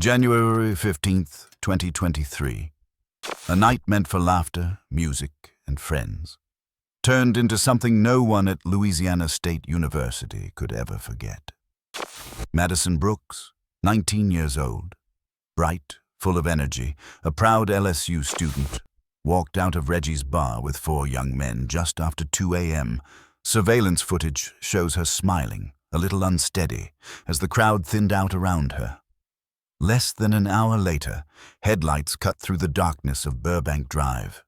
January 15th, 2023. A night meant for laughter, music, and friends, turned into something no one at Louisiana State University could ever forget. Madison Brooks, 19 years old, bright, full of energy, a proud LSU student, walked out of Reggie's bar with 4 young men just after 2 a.m. Surveillance footage shows her smiling, a little unsteady, as the crowd thinned out around her. Less than an hour later, headlights cut through the darkness of Burbank Drive.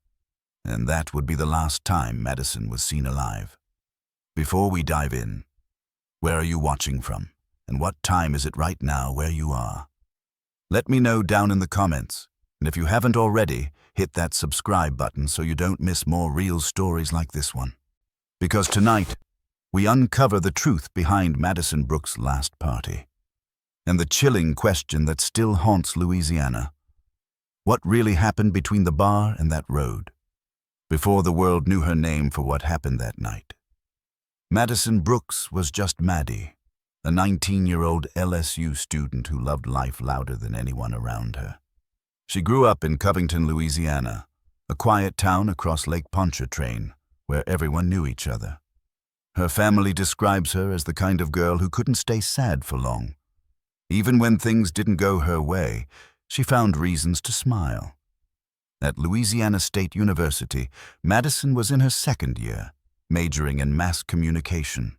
And that would be the last time Madison was seen alive. Before we dive in, where are you watching from? And what time is it right now where you are? Let me know down in the comments. And if you haven't already, hit that subscribe button so you don't miss more real stories like this one. Because tonight, we uncover the truth behind Madison Brooks' last party. And the chilling question that still haunts Louisiana. What really happened between the bar and that road? Before the world knew her name for what happened that night. Madison Brooks was just Maddie, a 19-year-old LSU student who loved life louder than anyone around her. She grew up in Covington, Louisiana, a quiet town across Lake Pontchartrain, where everyone knew each other. Her family describes her as the kind of girl who couldn't stay sad for long. Even when things didn't go her way, she found reasons to smile. At Louisiana State University, Madison was in her 2nd year, majoring in mass communication.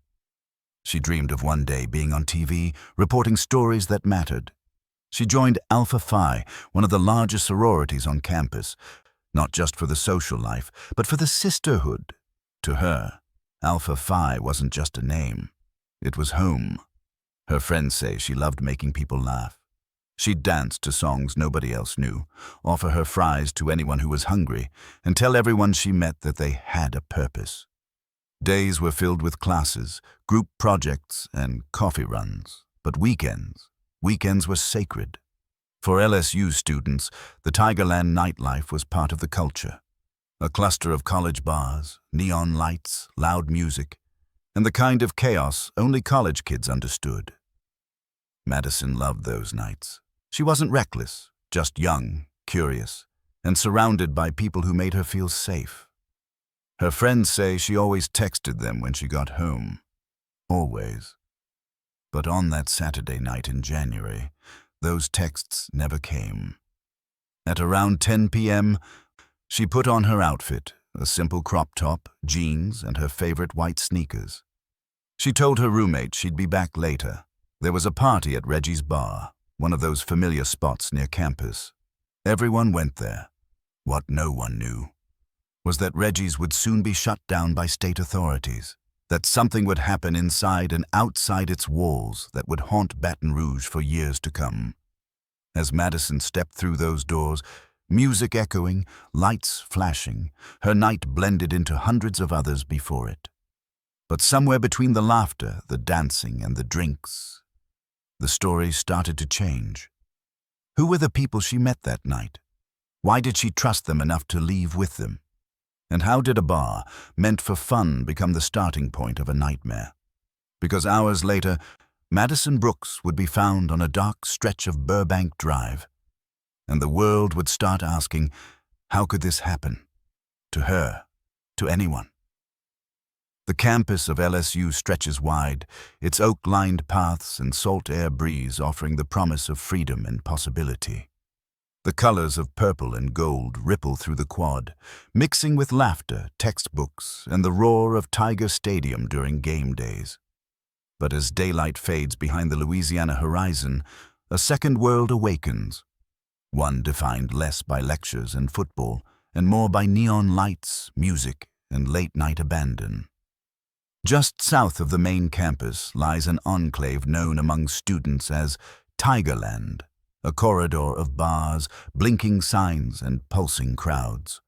She dreamed of one day being on TV, reporting stories that mattered. She joined Alpha Phi, one of the largest sororities on campus, not just for the social life, but for the sisterhood. To her, Alpha Phi wasn't just a name. It was home. Her friends say she loved making people laugh. She'd dance to songs nobody else knew, offer her fries to anyone who was hungry, and tell everyone she met that they had a purpose. Days were filled with classes, group projects, and coffee runs. But weekends were sacred. For LSU students, the Tigerland nightlife was part of the culture. A cluster of college bars, neon lights, loud music, and the kind of chaos only college kids understood. Madison loved those nights. She wasn't reckless, just young, curious, and surrounded by people who made her feel safe. Her friends say she always texted them when she got home. Always. But on that Saturday night in January, those texts never came. At around 10 p.m., she put on her outfit, a simple crop top, jeans, and her favorite white sneakers. She told her roommate she'd be back later. There was a party at Reggie's bar, one of those familiar spots near campus. Everyone went there. What no one knew was that Reggie's would soon be shut down by state authorities, that something would happen inside and outside its walls that would haunt Baton Rouge for years to come. As Madison stepped through those doors, music echoing, lights flashing, her night blended into hundreds of others before it. But somewhere between the laughter, the dancing, and the drinks, the story started to change. Who were the people she met that night? Why did she trust them enough to leave with them? And how did a bar, meant for fun, become the starting point of a nightmare? Because hours later, Madison Brooks would be found on a dark stretch of Burbank Drive. And the world would start asking, how could this happen? To her, to anyone. The campus of LSU stretches wide, its oak-lined paths and salt air breeze offering the promise of freedom and possibility. The colors of purple and gold ripple through the quad, mixing with laughter, textbooks, and the roar of Tiger Stadium during game days. But as daylight fades behind the Louisiana horizon, a second world awakens. One defined less by lectures and football, and more by neon lights, music, and late-night abandon. Just south of the main campus lies an enclave known among students as Tigerland, a corridor of bars, blinking signs, and pulsing crowds.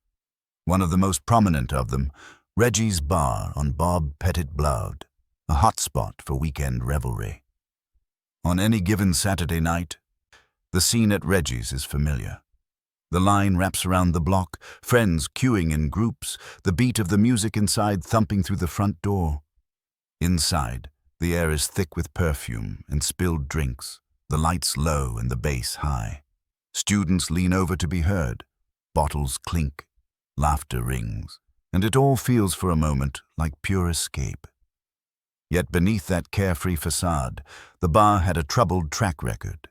One of the most prominent of them, Reggie's Bar on Bob Petit Blood, a hotspot for weekend revelry. On any given Saturday night, the scene at Reggie's is familiar. The line wraps around the block, friends queuing in groups, the beat of the music inside thumping through the front door. Inside, the air is thick with perfume and spilled drinks, the lights low and the bass high. Students lean over to be heard. Bottles clink, laughter rings, and it all feels for a moment like pure escape. Yet beneath that carefree facade, the bar had a troubled track record.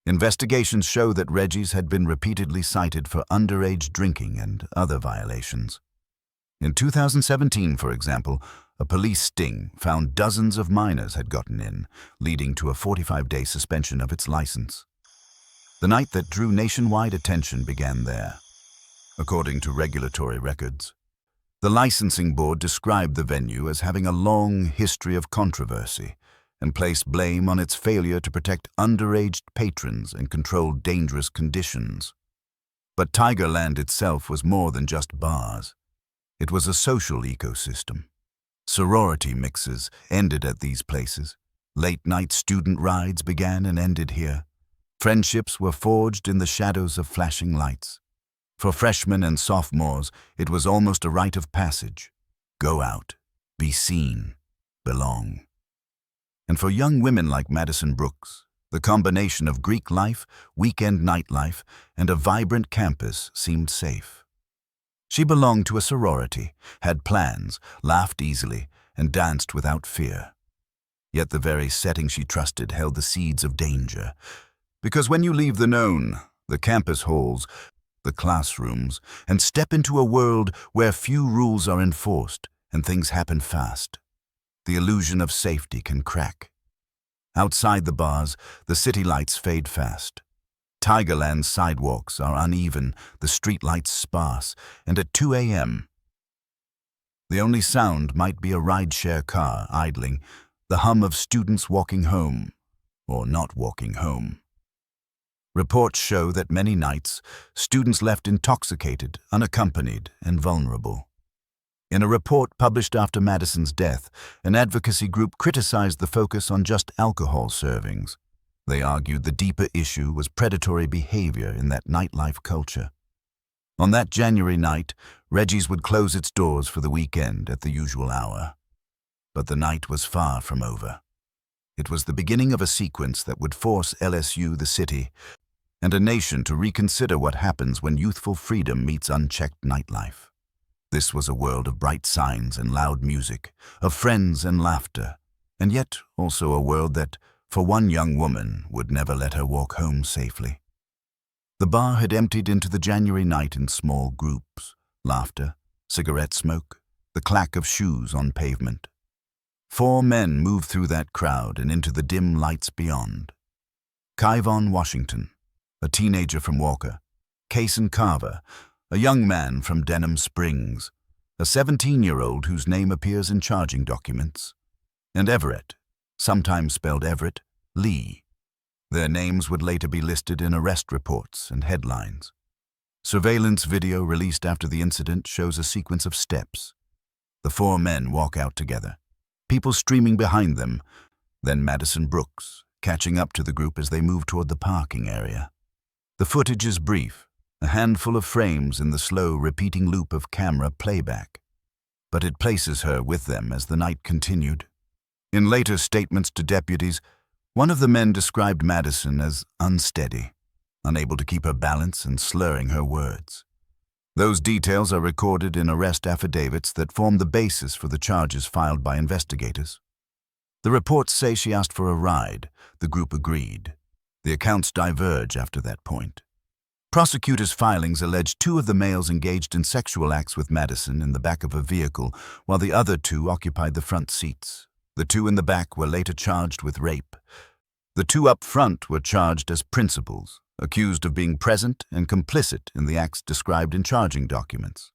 Investigations show that Reggie's had been repeatedly cited for underage drinking and other violations. In 2017, for example, a police sting found dozens of minors had gotten in, leading to a 45-day suspension of its license. The night that drew nationwide attention began there. According to regulatory records, the licensing board described the venue as having a long history of controversy and placed blame on its failure to protect underage patrons and control dangerous conditions. But Tigerland itself was more than just bars. It was a social ecosystem. Sorority mixes ended at these places. Late-night student rides began and ended here. Friendships were forged in the shadows of flashing lights. For freshmen and sophomores, it was almost a rite of passage. Go out, be seen, belong. And for young women like Madison Brooks, the combination of Greek life, weekend nightlife, and a vibrant campus seemed safe. She belonged to a sorority, had plans, laughed easily, and danced without fear. Yet the very setting she trusted held the seeds of danger. Because when you leave the known, the campus halls, the classrooms, and step into a world where few rules are enforced and things happen fast, the illusion of safety can crack. Outside the bars, the city lights fade fast. Tigerland's sidewalks are uneven, the streetlights sparse, and at 2 a.m., the only sound might be a rideshare car idling, the hum of students walking home, or not walking home. Reports show that many nights, students left intoxicated, unaccompanied, and vulnerable. In a report published after Madison's death, an advocacy group criticized the focus on just alcohol servings. They argued the deeper issue was predatory behavior in that nightlife culture. On that January night, Reggie's would close its doors for the weekend at the usual hour. But the night was far from over. It was the beginning of a sequence that would force LSU, the city, and a nation to reconsider what happens when youthful freedom meets unchecked nightlife. This was a world of bright signs and loud music, of friends and laughter, and yet also a world that, for one young woman, would never let her walk home safely. The bar had emptied into the January night in small groups, laughter, cigarette smoke, the clack of shoes on pavement. 4 men moved through that crowd and into the dim lights beyond. Kyvon Washington, a teenager from Walker, Kason Carver, a young man from Denham Springs, a 17-year-old whose name appears in charging documents, and Everett, sometimes spelled Everett, Lee. Their names would later be listed in arrest reports and headlines. Surveillance video released after the incident shows a sequence of steps. The 4 men walk out together, people streaming behind them, then Madison Brooks, catching up to the group as they move toward the parking area. The footage is brief, a handful of frames in the slow, repeating loop of camera playback. But it places her with them as the night continued. In later statements to deputies, one of the men described Madison as unsteady, unable to keep her balance and slurring her words. Those details are recorded in arrest affidavits that form the basis for the charges filed by investigators. The reports say she asked for a ride. The group agreed. The accounts diverge after that point. Prosecutors' filings allege 2 of the males engaged in sexual acts with Madison in the back of a vehicle, while the other 2 occupied the front seats. The 2 in the back were later charged with rape. The 2 up front were charged as principals, accused of being present and complicit in the acts described in charging documents.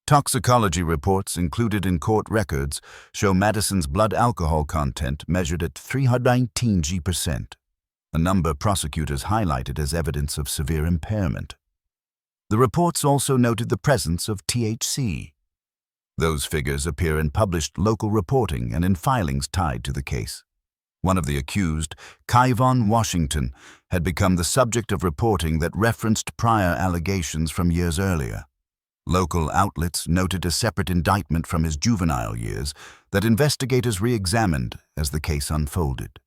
Toxicology reports included in court records show Madison's blood alcohol content measured at 319 g%, a number prosecutors highlighted as evidence of severe impairment. The reports also noted the presence of THC. Those figures appear in published local reporting and in filings tied to the case. One of the accused, Kyvon Washington, had become the subject of reporting that referenced prior allegations from years earlier. Local outlets noted a separate indictment from his juvenile years that investigators re-examined as the case unfolded.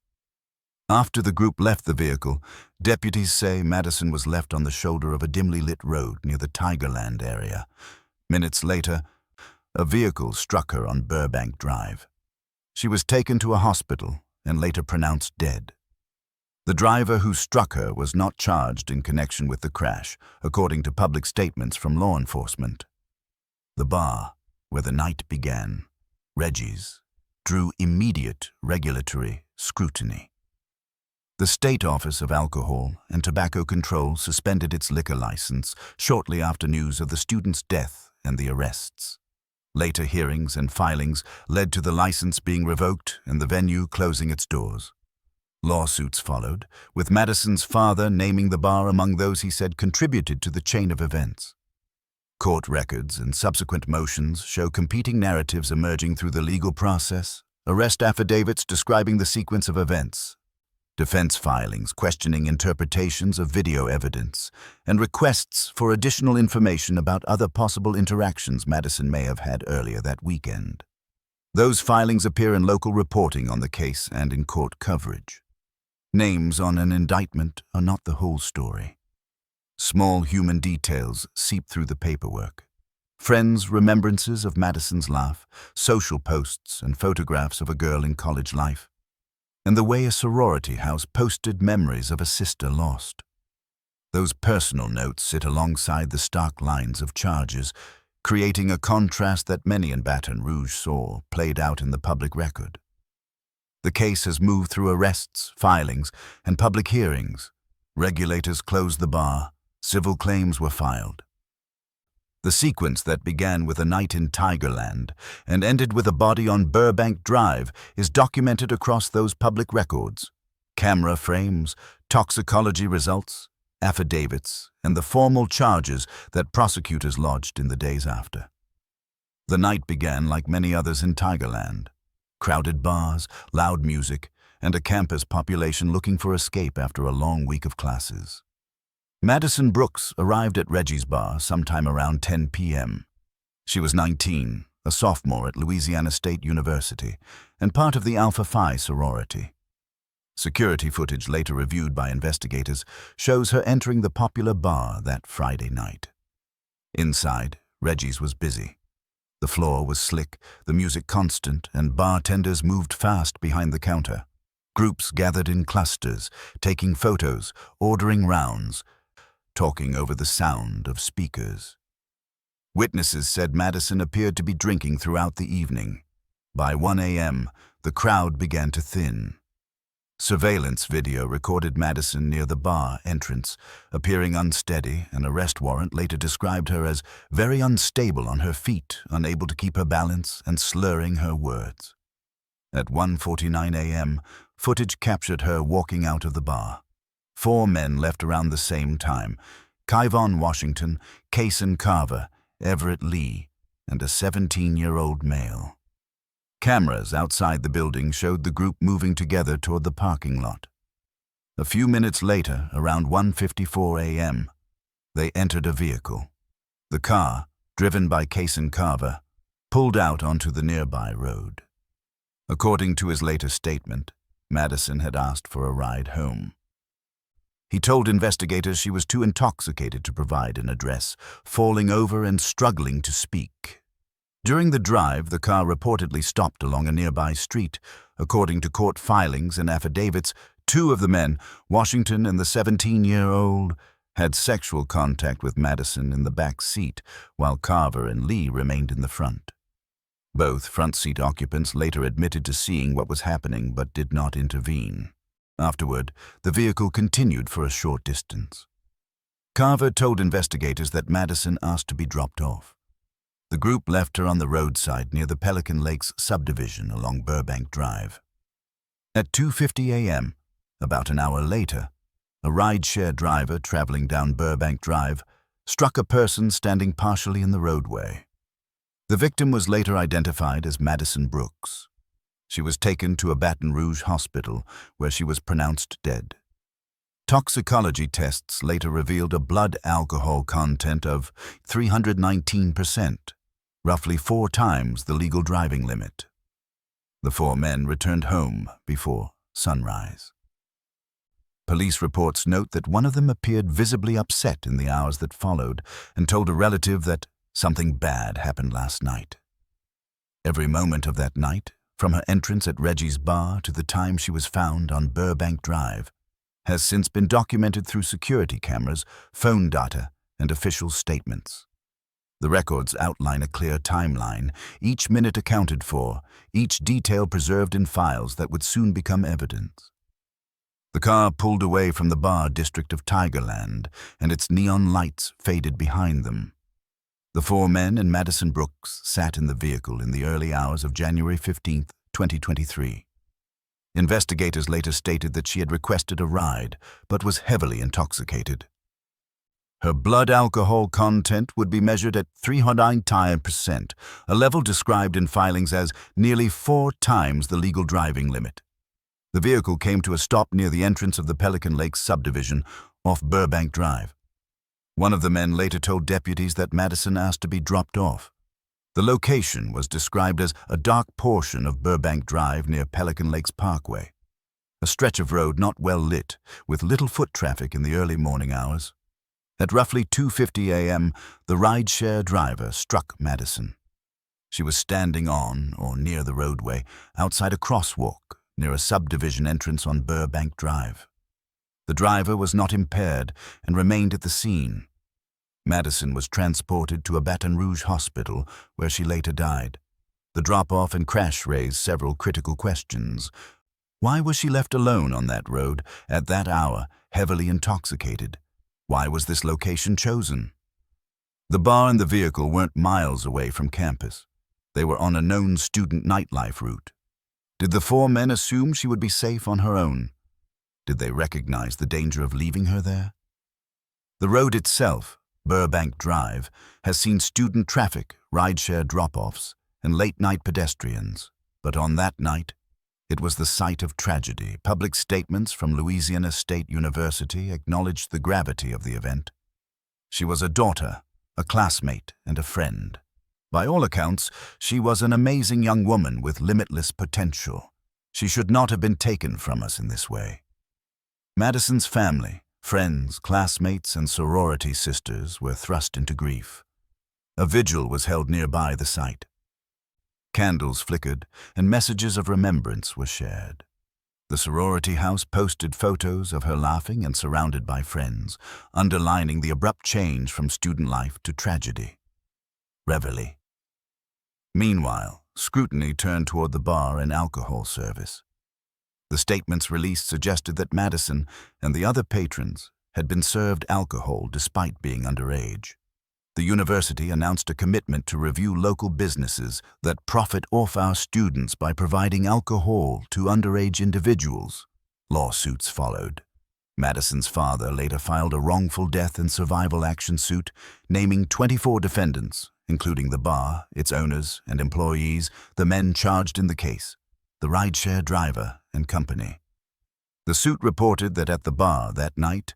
After the group left the vehicle, deputies say Madison was left on the shoulder of a dimly lit road near the Tigerland area. Minutes later, a vehicle struck her on Burbank Drive. She was taken to a hospital and later pronounced dead. The driver who struck her was not charged in connection with the crash, according to public statements from law enforcement. The bar, where the night began, Reggie's, drew immediate regulatory scrutiny. The State Office of Alcohol and Tobacco Control suspended its liquor license shortly after news of the student's death and the arrests. Later hearings and filings led to the license being revoked and the venue closing its doors. Lawsuits followed, with Madison's father naming the bar among those he said contributed to the chain of events. Court records and subsequent motions show competing narratives emerging through the legal process, arrest affidavits describing the sequence of events, defense filings questioning interpretations of video evidence, and requests for additional information about other possible interactions Madison may have had earlier that weekend. Those filings appear in local reporting on the case and in court coverage. Names on an indictment are not the whole story. Small human details seep through the paperwork. Friends' remembrances of Madison's laugh, social posts and photographs of a girl in college life, and the way a sorority house posted memories of a sister lost. Those personal notes sit alongside the stark lines of charges, creating a contrast that many in Baton Rouge saw played out in the public record. The case has moved through arrests, filings, and public hearings. Regulators closed the bar, civil claims were filed. The sequence that began with a night in Tigerland and ended with a body on Burbank Drive is documented across those public records. Camera frames, toxicology results, affidavits, and the formal charges that prosecutors lodged in the days after. The night began like many others in Tigerland. Crowded bars, loud music, and a campus population looking for escape after a long week of classes. Madison Brooks arrived at Reggie's bar sometime around 10 p.m. She was 19, a sophomore at Louisiana State University, and part of the Alpha Phi sorority. Security footage later reviewed by investigators shows her entering the popular bar that Friday night. Inside, Reggie's was busy. The floor was slick, the music constant, and bartenders moved fast behind the counter. Groups gathered in clusters, taking photos, ordering rounds, talking over the sound of speakers. Witnesses said Madison appeared to be drinking throughout the evening. By 1 a.m., the crowd began to thin. Surveillance video recorded Madison near the bar entrance, appearing unsteady. An arrest warrant later described her as very unstable on her feet, unable to keep her balance, and slurring her words. At 1:49 a.m., footage captured her walking out of the bar. 4 men left around the same time: Kyvon Washington, Kason Carver, Everett Lee, and a 17-year-old male. Cameras outside the building showed the group moving together toward the parking lot. A few minutes later, around 1:54 a.m., they entered a vehicle. The car, driven by Kason Carver, pulled out onto the nearby road. According to his later statement, Madison had asked for a ride home. He told investigators she was too intoxicated to provide an address, falling over and struggling to speak. During the drive, the car reportedly stopped along a nearby street. According to court filings and affidavits, 2 of the men, Washington and the 17-year-old, had sexual contact with Madison in the back seat, while Carver and Lee remained in the front. Both front seat occupants later admitted to seeing what was happening but did not intervene. Afterward, the vehicle continued for a short distance. Carver told investigators that Madison asked to be dropped off. The group left her on the roadside near the Pelican Lakes subdivision along Burbank Drive. At 2:50 a.m., about an hour later, a rideshare driver traveling down Burbank Drive struck a person standing partially in the roadway. The victim was later identified as Madison Brooks. She was taken to a Baton Rouge hospital where she was pronounced dead. Toxicology tests later revealed a blood alcohol content of 319%, roughly 4 times the legal driving limit. The 4 men returned home before sunrise. Police reports note that one of them appeared visibly upset in the hours that followed and told a relative that something bad happened last night. Every moment of that night, from her entrance at Reggie's bar to the time she was found on Burbank Drive, has since been documented through security cameras, phone data, and official statements. The records outline a clear timeline, each minute accounted for, each detail preserved in files that would soon become evidence. The car pulled away from the bar district of Tigerland, and its neon lights faded behind them. The four men and Madison Brooks sat in the vehicle in the early hours of January 15, 2023. Investigators later stated that she had requested a ride, but was heavily intoxicated. Her blood alcohol content would be measured at 309%, a level described in filings as nearly 4 times the legal driving limit. The vehicle came to a stop near the entrance of the Pelican Lakes subdivision off Burbank Drive. One of the men later told deputies that Madison asked to be dropped off. The location was described as a dark portion of Burbank Drive near Pelican Lakes Parkway, a stretch of road not well lit, with little foot traffic in the early morning hours. At roughly 2:50 a.m., the rideshare driver struck Madison. She was standing on or near the roadway, outside a crosswalk near a subdivision entrance on Burbank Drive. The driver was not impaired and remained at the scene. Madison was transported to a Baton Rouge hospital, where she later died. The drop-off and crash raised several critical questions. Why was she left alone on that road, at that hour, heavily intoxicated? Why was this location chosen? The bar and the vehicle weren't miles away from campus. They were on a known student nightlife route. Did the four men assume she would be safe on her own? Did they recognize the danger of leaving her there? The road itself, Burbank Drive, has seen student traffic, rideshare drop-offs, and late-night pedestrians. But on that night, it was the site of tragedy. Public statements from Louisiana State University acknowledged the gravity of the event. She was a daughter, a classmate, and a friend. By all accounts, she was an amazing young woman with limitless potential. She should not have been taken from us in this way. Madison's family, friends, classmates, and sorority sisters were thrust into grief. A vigil was held nearby the site. Candles flickered, and messages of remembrance were shared. The sorority house posted photos of her laughing and surrounded by friends, underlining the abrupt change from student life to tragedy. Reveille. Meanwhile, scrutiny turned toward the bar and alcohol service. The statements released suggested that Madison and the other patrons had been served alcohol despite being underage. The university announced a commitment to review local businesses that profit off our students by providing alcohol to underage individuals. Lawsuits followed. Madison's father later filed a wrongful death and survival action suit, naming 24 defendants, including the bar, its owners and employees, the men charged in the case, the rideshare driver and company. The suit reported that at the bar that night,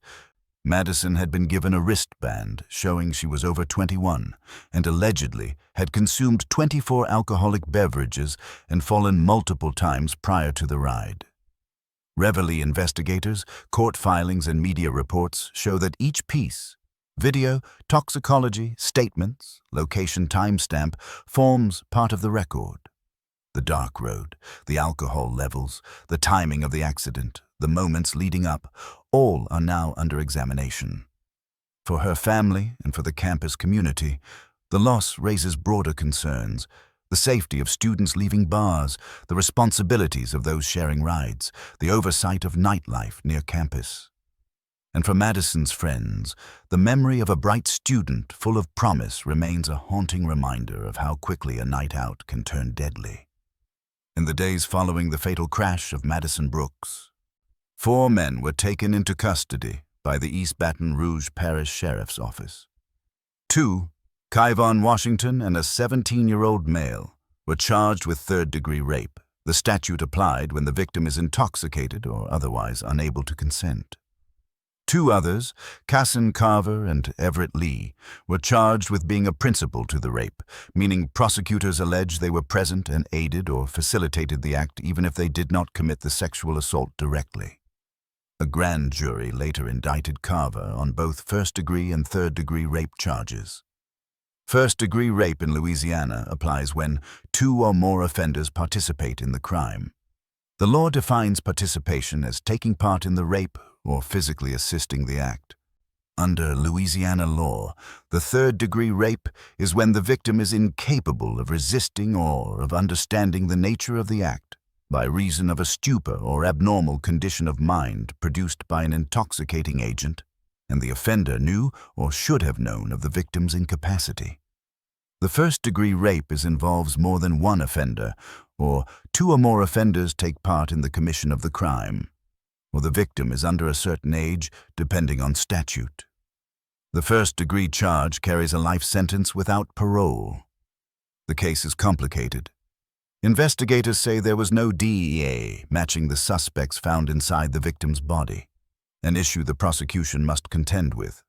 Madison had been given a wristband showing she was over 21 and allegedly had consumed 24 alcoholic beverages and fallen multiple times prior to the ride. Reveille investigators, court filings, and media reports show that each piece, video, toxicology, statements, location timestamp, forms part of the record. The dark road, the alcohol levels, the timing of the accident, the moments leading up, all are now under examination. For her family and for the campus community, the loss raises broader concerns: the safety of students leaving bars, the responsibilities of those sharing rides, the oversight of nightlife near campus. And for Madison's friends, the memory of a bright student full of promise remains a haunting reminder of how quickly a night out can turn deadly. In the days following the fatal crash of Madison Brooks, 4 men were taken into custody by the East Baton Rouge Parish Sheriff's Office. 2, Kyvon Washington and a 17-year-old male, were charged with third-degree rape. The statute applied when the victim is intoxicated or otherwise unable to consent. 2 others, Casson Carver and Everett Lee, were charged with being a principal to the rape, meaning prosecutors allege they were present and aided or facilitated the act even if they did not commit the sexual assault directly. A grand jury later indicted Carver on both first-degree and third-degree rape charges. First-degree rape in Louisiana applies when 2 or more offenders participate in the crime. The law defines participation as taking part in the rape or physically assisting the act. Under Louisiana law, the third-degree rape is when the victim is incapable of resisting or of understanding the nature of the act by reason of a stupor or abnormal condition of mind produced by an intoxicating agent, and the offender knew or should have known of the victim's incapacity. The first-degree rape involves more than one offender, or 2 or more offenders take part in the commission of the crime, or the victim is under a certain age, depending on statute. The first-degree charge carries a life sentence without parole. The case is complicated. Investigators say there was no DEA matching the suspects found inside the victim's body, an issue the prosecution must contend with.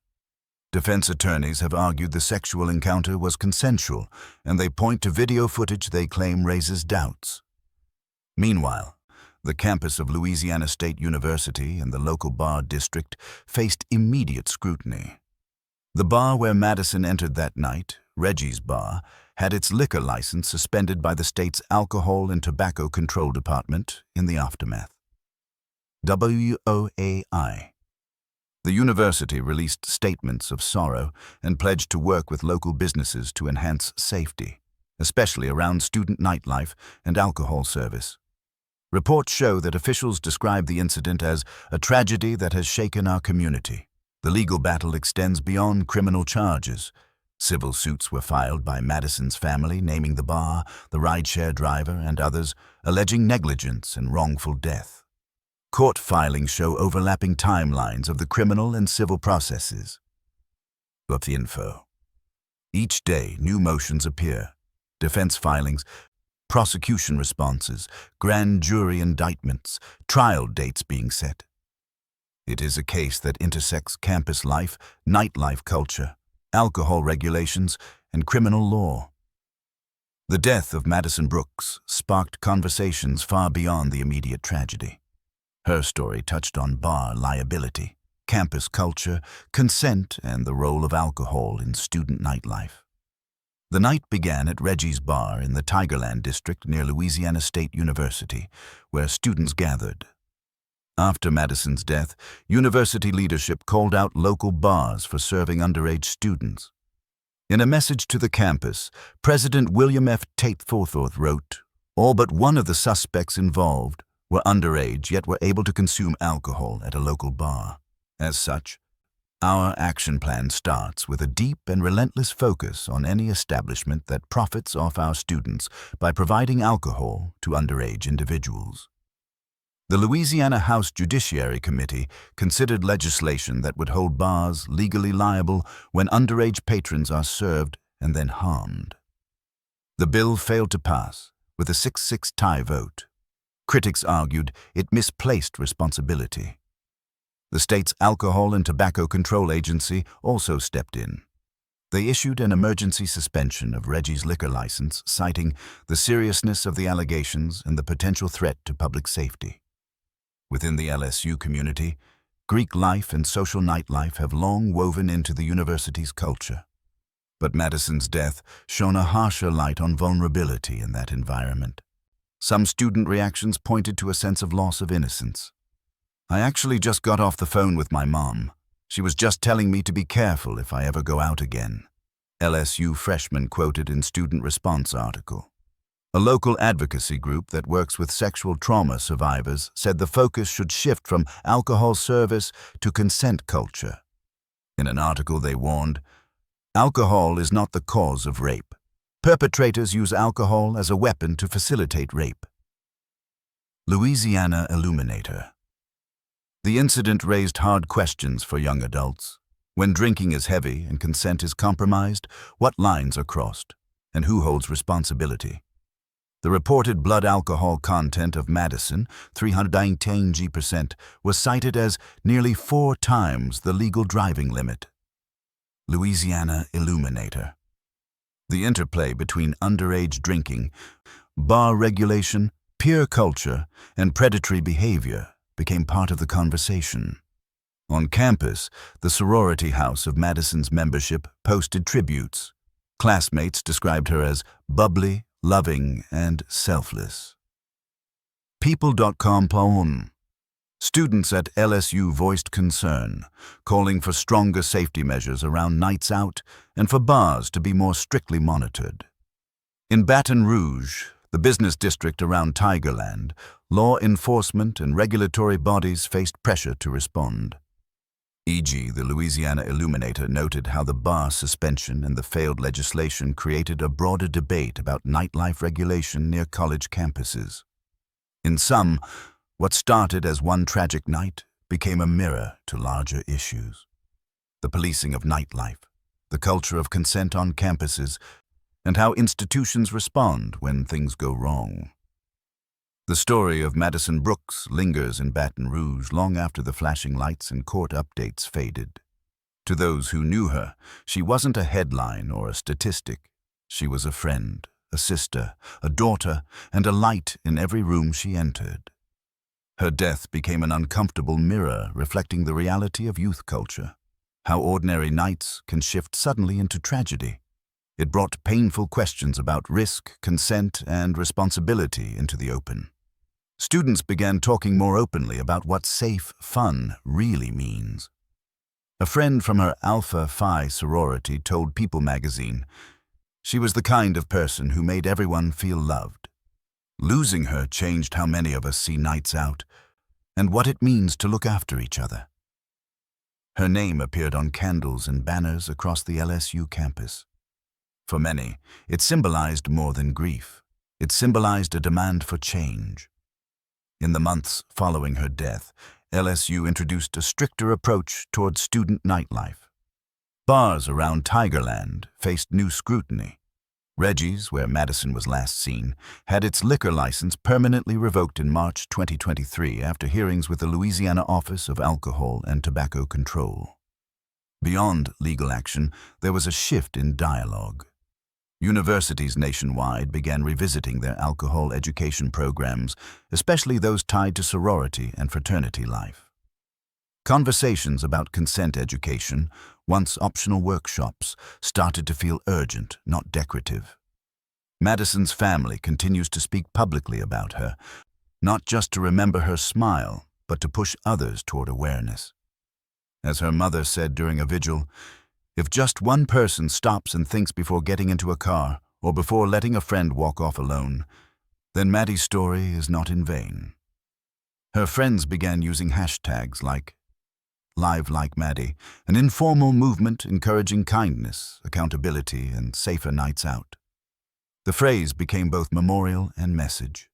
Defense attorneys have argued the sexual encounter was consensual, and they point to video footage they claim raises doubts. Meanwhile, the campus of Louisiana State University and the local bar district faced immediate scrutiny. The bar where Madison entered that night, Reggie's bar, had its liquor license suspended by the state's Alcohol and Tobacco Control Department in the aftermath. WOAI. The university released statements of sorrow and pledged to work with local businesses to enhance safety, especially around student nightlife and alcohol service. Reports show that officials describe the incident as a tragedy that has shaken our community. The legal battle extends beyond criminal charges. Civil suits were filed by Madison's family, naming the bar, the rideshare driver, and others, alleging negligence and wrongful death. Court filings show overlapping timelines of the criminal and civil processes. Of the info. Each day, new motions appear. Defense filings, prosecution responses, grand jury indictments, trial dates being set. It is a case that intersects campus life, nightlife culture, alcohol regulations, and criminal law. The death of Madison Brooks sparked conversations far beyond the immediate tragedy. Her story touched on bar liability, campus culture, consent, and the role of alcohol in student nightlife. The night began at Reggie's bar in the Tigerland district near Louisiana State University, where students gathered. After Madison's death, university leadership called out local bars for serving underage students. In a message to the campus, President William F. Tate Forthorth wrote, "All but one of the suspects involved were underage yet were able to consume alcohol at a local bar. As such, our action plan starts with a deep and relentless focus on any establishment that profits off our students by providing alcohol to underage individuals." The Louisiana House Judiciary Committee considered legislation that would hold bars legally liable when underage patrons are served and then harmed. The bill failed to pass, with a 6-6 tie vote. Critics argued it misplaced responsibility. The state's Alcohol and Tobacco Control Agency also stepped in. They issued an emergency suspension of Reggie's liquor license, citing the seriousness of the allegations and the potential threat to public safety. Within the LSU community, Greek life and social nightlife have long woven into the university's culture. But Madison's death shone a harsher light on vulnerability in that environment. Some student reactions pointed to a sense of loss of innocence. "I actually just got off the phone with my mom. She was just telling me to be careful if I ever go out again," LSU freshman quoted in student response article. A local advocacy group that works with sexual trauma survivors said the focus should shift from alcohol service to consent culture. In an article they warned, "Alcohol is not the cause of rape. Perpetrators use alcohol as a weapon to facilitate rape." Louisiana Illuminator. The incident raised hard questions for young adults. When drinking is heavy and consent is compromised, what lines are crossed, and who holds responsibility? The reported blood alcohol content of Madison, 319 g%, was cited as nearly 4 times the legal driving limit. Louisiana Illuminator. The interplay between underage drinking, bar regulation, peer culture, and predatory behavior became part of the conversation. On campus, the sorority house of Madison's membership posted tributes. Classmates described her as bubbly, loving, and selfless. People.com. Students at LSU voiced concern, calling for stronger safety measures around nights out and for bars to be more strictly monitored. In Baton Rouge, the business district around Tigerland, law enforcement and regulatory bodies faced pressure to respond. E.g., the Louisiana Illuminator noted how the bar suspension and the failed legislation created a broader debate about nightlife regulation near college campuses. In sum, what started as one tragic night became a mirror to larger issues. The policing of nightlife, the culture of consent on campuses, and how institutions respond when things go wrong. The story of Madison Brooks lingers in Baton Rouge long after the flashing lights and court updates faded. To those who knew her, she wasn't a headline or a statistic. She was a friend, a sister, a daughter, and a light in every room she entered. Her death became an uncomfortable mirror reflecting the reality of youth culture, how ordinary nights can shift suddenly into tragedy. It brought painful questions about risk, consent, and responsibility into the open. Students began talking more openly about what safe fun really means. A friend from her Alpha Phi sorority told People magazine, "She was the kind of person who made everyone feel loved. Losing her changed how many of us see nights out and what it means to look after each other." Her name appeared on candles and banners across the LSU campus. For many, it symbolized more than grief. It symbolized a demand for change. In the months following her death, LSU introduced a stricter approach toward student nightlife. Bars around Tigerland faced new scrutiny. Reggie's, where Madison was last seen, had its liquor license permanently revoked in March 2023 after hearings with the Louisiana Office of Alcohol and Tobacco Control. Beyond legal action, there was a shift in dialogue. Universities nationwide began revisiting their alcohol education programs, especially those tied to sorority and fraternity life. Conversations about consent education, once optional workshops, started to feel urgent, not decorative. Madison's family continues to speak publicly about her, not just to remember her smile, but to push others toward awareness. As her mother said during a vigil, "If just one person stops and thinks before getting into a car or before letting a friend walk off alone, then Maddie's story is not in vain." Her friends began using hashtags like Live Like Maddie, an informal movement encouraging kindness, accountability, and safer nights out. The phrase became both memorial and message.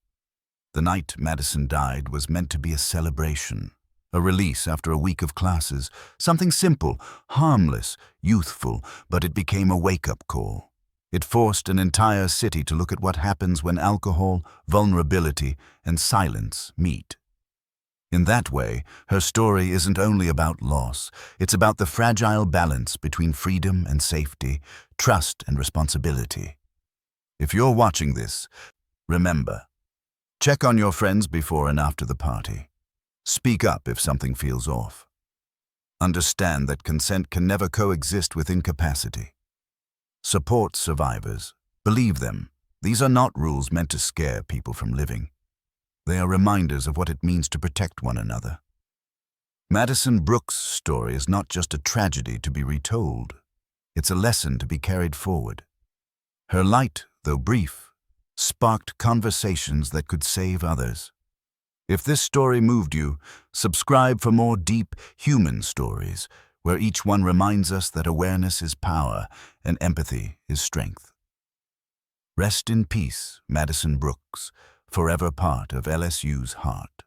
The night Madison died was meant to be a celebration, a release after a week of classes, something simple, harmless, youthful, but it became a wake-up call. It forced an entire city to look at what happens when alcohol, vulnerability, and silence meet. In that way, her story isn't only about loss, it's about the fragile balance between freedom and safety, trust and responsibility. If you're watching this, remember, check on your friends before and after the party. Speak up if something feels off. Understand that consent can never coexist with incapacity. Support survivors. Believe them. These are not rules meant to scare people from living. They are reminders of what it means to protect one another. Madison Brooks' story is not just a tragedy to be retold. It's a lesson to be carried forward. Her light, though brief, sparked conversations that could save others. If this story moved you, subscribe for more deep, human stories, where each one reminds us that awareness is power and empathy is strength. Rest in peace, Madison Brooks, forever part of LSU's heart.